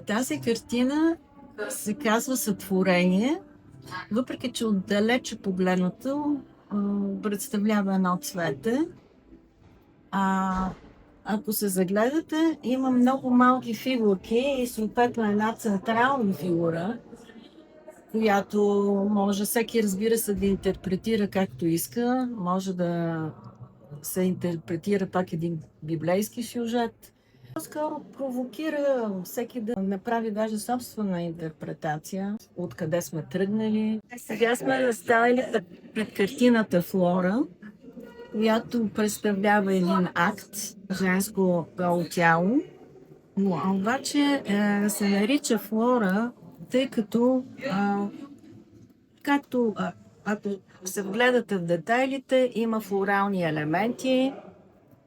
Тази картина се казва Сътворение, въпреки че отдалече погледнато представлява едно цвете. Ако се загледате, има много малки фигурки и съответно една централна фигура, която може всеки, разбира се, да интерпретира както иска. Може да се интерпретира пак един библейски сюжет. По-скоро провокира всеки да направи даже собствена интерпретация, откъде сме тръгнали. Сега сме наставили пред картината Флора, която представлява един акт, женско голо тяло, но обаче се нарича Флора, тъй като както ако се вгледате в детайлите, има флорални елементи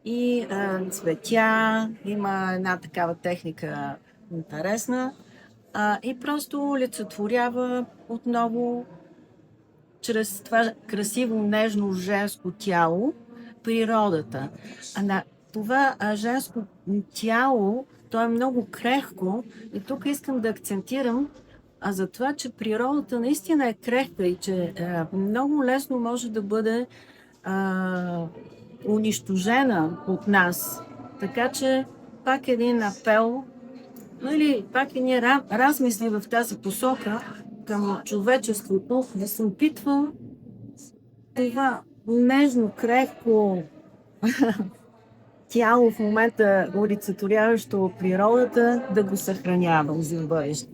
и цветя, има една такава техника интересна и просто олицетворява отново чрез това красиво, нежно женско тяло природата. На това женско тяло, то е много крехко и тук искам да акцентирам за това, че природата наистина е крехка и че много лесно може да бъде унищожена от нас. Така че пак един апел, или пак едни размисли в тази посока към човечеството, да се опитва това нежно, крехко тяло в момента олицетворяващо природата да го съхранява за бъдеще.